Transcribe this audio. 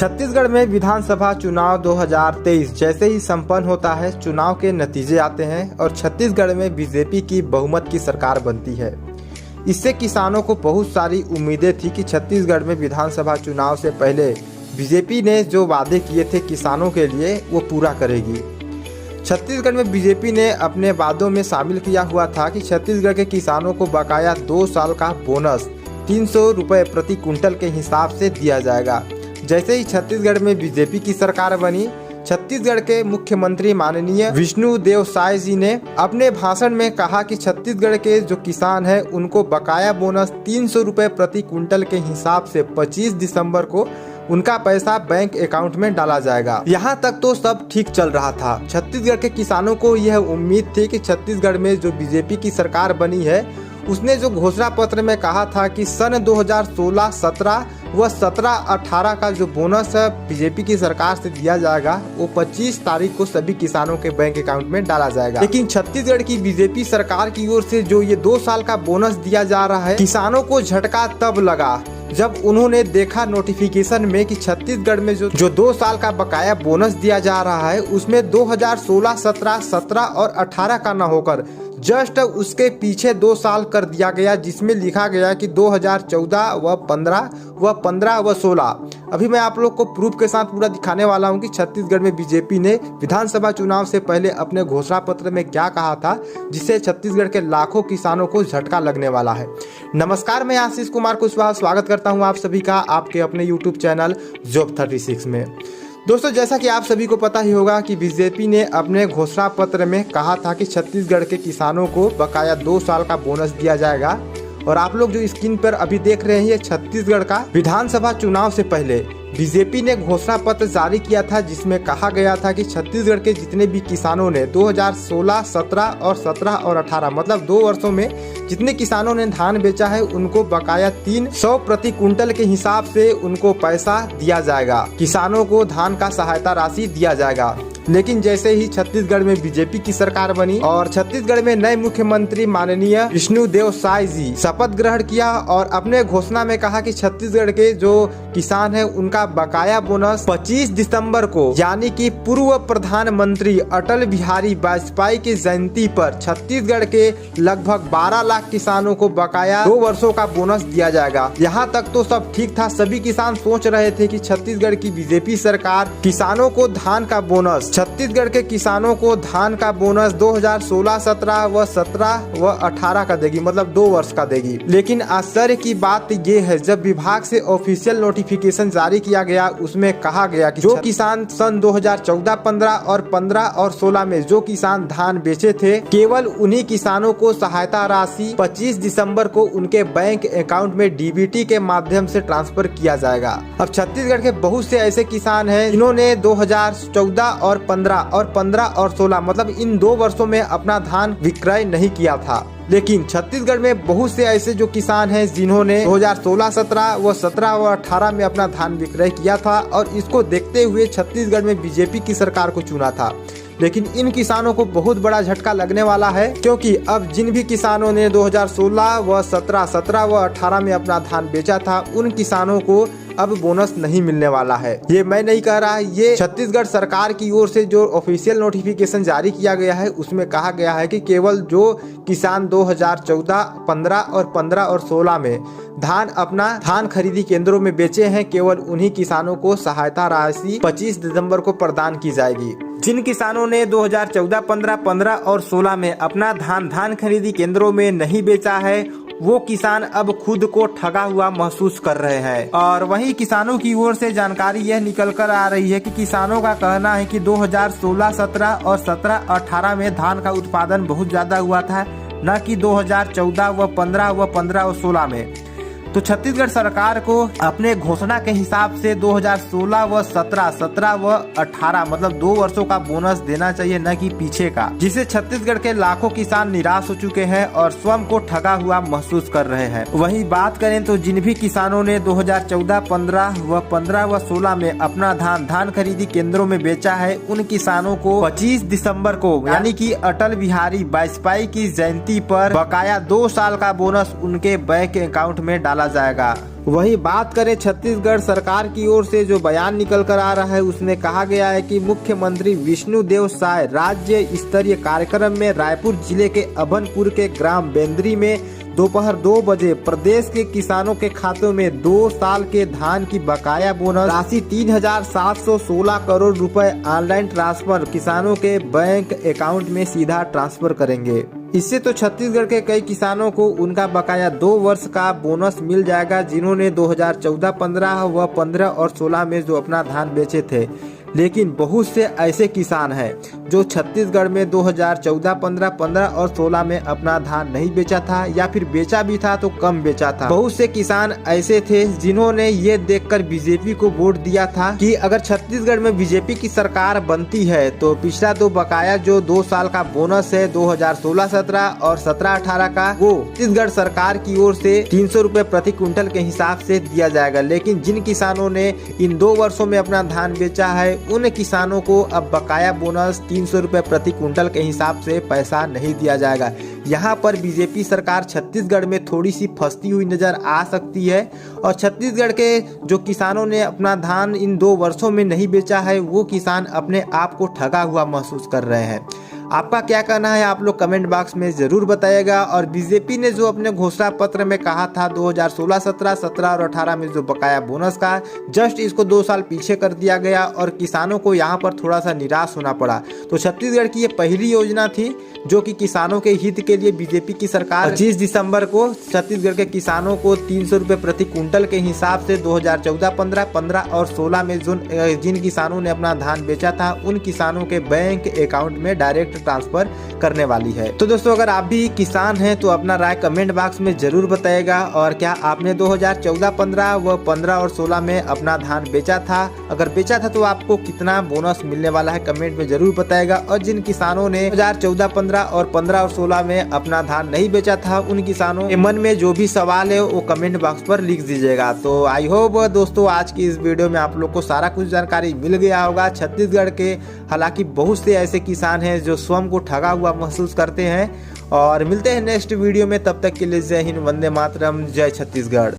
छत्तीसगढ़ में विधानसभा चुनाव 2023 जैसे ही संपन्न होता है, चुनाव के नतीजे आते हैं और छत्तीसगढ़ में बीजेपी की बहुमत की सरकार बनती है। इससे किसानों को बहुत सारी उम्मीदें थी कि छत्तीसगढ़ में विधानसभा चुनाव से पहले बीजेपी ने जो वादे किए थे किसानों के लिए वो पूरा करेगी। छत्तीसगढ़ में बीजेपी ने अपने वादों में शामिल किया हुआ था कि छत्तीसगढ़ के किसानों को बकाया 2 साल का बोनस 300 रुपये प्रति कुंटल के हिसाब से दिया जाएगा। जैसे ही छत्तीसगढ़ में बीजेपी की सरकार बनी, छत्तीसगढ़ के मुख्यमंत्री माननीय विष्णुदेव साय जी ने अपने भाषण में कहा कि छत्तीसगढ़ के जो किसान हैं उनको बकाया बोनस 300 रुपये प्रति कुंटल के हिसाब से 25 दिसंबर को उनका पैसा बैंक अकाउंट में डाला जाएगा। यहाँ तक तो सब ठीक चल रहा था। छत्तीसगढ़ के किसानों को यह उम्मीद थी कि छत्तीसगढ़ में जो बीजेपी की सरकार बनी है उसने जो घोषणा पत्र में कहा था कि सन 2016-17 व 17-18 का जो बोनस बीजेपी की सरकार से दिया जाएगा वो 25 तारीख को सभी किसानों के बैंक अकाउंट में डाला जाएगा। लेकिन छत्तीसगढ़ की बीजेपी सरकार की ओर से जो ये 2 साल का बोनस दिया जा रहा है, किसानों को झटका तब लगा जब उन्होंने देखा नोटिफिकेशन में कि छत्तीसगढ़ में जो 2 साल का बकाया बोनस दिया जा रहा है उसमें 2016, 17 और 18 का न होकर जस्ट उसके पीछे 2 साल कर दिया गया, जिसमें लिखा गया कि 2014 व 15 व 16। अभी मैं आप लोग को प्रूफ के साथ पूरा दिखाने वाला हूं कि छत्तीसगढ़ में बीजेपी ने विधानसभा चुनाव से पहले अपने घोषणा पत्र में क्या कहा था, जिससे छत्तीसगढ़ के लाखों किसानों को झटका लगने वाला है। नमस्कार, मैं आशीष कुमार कुशवाहा स्वागत करता हूं आप सभी का आपके अपने यूट्यूब चैनल जॉब 36 में। दोस्तों, जैसा कि आप सभी को पता ही होगा कि बीजेपी ने अपने घोषणा पत्र में कहा था कि छत्तीसगढ़ के किसानों को बकाया 2 साल का बोनस दिया जाएगा। और आप लोग जो स्क्रीन पर अभी देख रहे हैं ये छत्तीसगढ़ का विधानसभा चुनाव से पहले बीजेपी ने घोषणा पत्र जारी किया था, जिसमें कहा गया था कि छत्तीसगढ़ के जितने भी किसानों ने 2016, 17 और 18 मतलब 2 वर्षों में जितने किसानों ने धान बेचा है उनको बकाया 300 प्रति कुंटल के हिसाब से उनको पैसा दिया जाएगा, किसानों को धान का सहायता राशि दिया जाएगा। लेकिन जैसे ही छत्तीसगढ़ में बीजेपी की सरकार बनी और छत्तीसगढ़ में नए मुख्यमंत्री माननीय विष्णुदेव साय जी शपथ ग्रहण किया और अपने घोषणा में कहा कि छत्तीसगढ़ के जो किसान हैं उनका बकाया बोनस 25 दिसंबर को यानी कि पूर्व प्रधानमंत्री अटल बिहारी वाजपेयी की जयंती पर छत्तीसगढ़ के लगभग 12 लाख किसानों को बकाया 2 वर्षों का बोनस दिया जाएगा। यहाँ तक तो सब ठीक था। सभी किसान सोच रहे थे कि छत्तीसगढ़ की बीजेपी सरकार किसानों को धान का बोनस, छत्तीसगढ़ के किसानों को धान का बोनस 2016, 17 व 18 का देगी, मतलब 2 वर्ष का देगी। लेकिन आश्चर्य की बात ये है, जब विभाग से ऑफिशियल नोटिफिकेशन जारी किया गया उसमें कहा गया कि जो किसान सन 2014, 15 और 16 में जो किसान धान बेचे थे, केवल उन्हीं किसानों को सहायता राशि 25 दिसंबर को उनके बैंक अकाउंट में डीबीटी के माध्यम से ट्रांसफर किया जाएगा। अब छत्तीसगढ़ के बहुत से ऐसे किसान हैं जिन्होंने 2014 और 15 और 16 मतलब इन 2 वर्षों में अपना धान विक्रय नहीं किया था। लेकिन छत्तीसगढ़ में बहुत से ऐसे जो किसान हैं जिन्होंने 2016, 17 व 18 में अपना धान विक्रय किया था और इसको देखते हुए छत्तीसगढ़ में बीजेपी की सरकार को चुना था। लेकिन इन किसानों को बहुत बड़ा झटका लगने वाला है, क्योंकि अब जिन भी किसानों ने 2016 व 17 व 18 में अपना धान बेचा था उन किसानों को अब बोनस नहीं मिलने वाला है। ये मैं नहीं कह रहा, ये छत्तीसगढ़ सरकार की ओर से जो ऑफिशियल नोटिफिकेशन जारी किया गया है उसमें कहा गया है कि केवल जो किसान 2014, 15 और 16 में अपना धान खरीदी केंद्रों में बेचे हैं, केवल उन्हीं किसानों को सहायता राशि 25 दिसंबर को प्रदान की जाएगी। जिन किसानों ने 2014, 15 और 16 में अपना धान खरीदी केंद्रों में नहीं बेचा है वो किसान अब खुद को ठगा हुआ महसूस कर रहे हैं। और वहीं किसानों की ओर से जानकारी यह निकल कर आ रही है कि किसानों का कहना है कि 2016, 17 और 18 में धान का उत्पादन बहुत ज्यादा हुआ था, न कि 2014 व 15 और 16 में। तो छत्तीसगढ़ सरकार को अपने घोषणा के हिसाब से 2016 व 17 व 18 मतलब 2 वर्षों का बोनस देना चाहिए, न कि पीछे का, जिससे छत्तीसगढ़ के लाखों किसान निराश हो चुके हैं और स्वयं को ठगा हुआ महसूस कर रहे हैं। वहीं बात करें तो जिन भी किसानों ने 2014, 15 व 16 में अपना धान खरीदी केंद्रों में बेचा है उन किसानों को 25 दिसंबर को यानी कि अटल बिहारी वाजपेयी की जयंती पर बकाया 2 साल का बोनस उनके बैंक अकाउंट में डाला जाएगा। वही बात करें छत्तीसगढ़ सरकार की ओर से जो बयान निकल कर आ रहा है, उसमें कहा गया है कि मुख्यमंत्री विष्णुदेव साय राज्य स्तरीय कार्यक्रम में रायपुर जिले के अभनपुर के ग्राम बेंद्री में दोपहर 2 बजे प्रदेश के किसानों के खातों में 2 साल के धान की बकाया बोनस राशि 3,716 करोड़ रुपए ऑनलाइन ट्रांसफर किसानों के बैंक अकाउंट में सीधा ट्रांसफर करेंगे। इससे तो छत्तीसगढ़ के कई किसानों को उनका बकाया 2 वर्ष का बोनस मिल जाएगा, जिन्होंने 2014-15 व 15 और 16 में जो अपना धान बेचे थे। लेकिन बहुत से ऐसे किसान हैं जो छत्तीसगढ़ में 2014-15, 15 और 16 में अपना धान नहीं बेचा था, या फिर बेचा भी था तो कम बेचा था। बहुत से किसान ऐसे थे जिन्होंने ये देखकर बीजेपी को वोट दिया था कि अगर छत्तीसगढ़ में बीजेपी की सरकार बनती है तो पिछला 2 बकाया जो 2 साल का बोनस है 2016-17 और 17-18 का, वो छत्तीसगढ़ सरकार की ओर से 300 रुपए प्रति क्विंटल के हिसाब से दिया जाएगा। लेकिन जिन किसानों ने इन 2 वर्षों में अपना धान बेचा है, उन किसानों को अब बकाया बोनस 300 रुपए प्रति क्विंटल के हिसाब से पैसा नहीं दिया जाएगा। यहाँ पर बीजेपी सरकार छत्तीसगढ़ में थोड़ी सी फंसती हुई नजर आ सकती है, और छत्तीसगढ़ के जो किसानों ने अपना धान इन 2 वर्षों में नहीं बेचा है, वो किसान अपने आप को ठगा हुआ महसूस कर रहे हैं। आपका क्या कहना है, आप लोग कमेंट बॉक्स में जरूर बताइएगा। और बीजेपी ने जो अपने घोषणा पत्र में कहा था 2016-17, 17 और 18 में जो बकाया बोनस का, जस्ट इसको 2 साल पीछे कर दिया गया और किसानों को यहाँ पर थोड़ा सा निराश होना पड़ा। तो छत्तीसगढ़ की ये पहली योजना थी जो कि किसानों के हित के लिए बीजेपी की सरकार 25 दिसंबर को छत्तीसगढ़ के किसानों को 300 रुपए प्रति क्विंटल के हिसाब से 2014-15, 15 और 16 में जिन किसानों ने अपना धान बेचा था, उन किसानों के बैंक अकाउंट में डायरेक्ट ट्रांसफर करने वाली है। तो दोस्तों, अगर आप भी किसान हैं तो अपना राय कमेंट बॉक्स में जरूर बताइएगा। और क्या आपने 2014-15 व 15 और 16 में अपना धान बेचा था? अगर बेचा था तो आपको कितना बोनस मिलने वाला है, कमेंट में जरूर बताइएगा। और जिन किसानों ने 2014-15 और 15 और 16 में अपना धान नहीं बेचा था, उन किसानों के मन में जो भी सवाल है वो कमेंट बॉक्स पर लिख दीजिएगा। तो आई होप दोस्तों आज की इस वीडियो में आप लोग को सारा कुछ जानकारी मिल गया होगा छत्तीसगढ़ के। हालांकि बहुत से ऐसे किसान हैं जो स्वयं को ठगा हुआ महसूस करते हैं। और मिलते हैं नेक्स्ट वीडियो में, तब तक के लिए जय हिंद, वंदे मातरम, जय छत्तीसगढ़।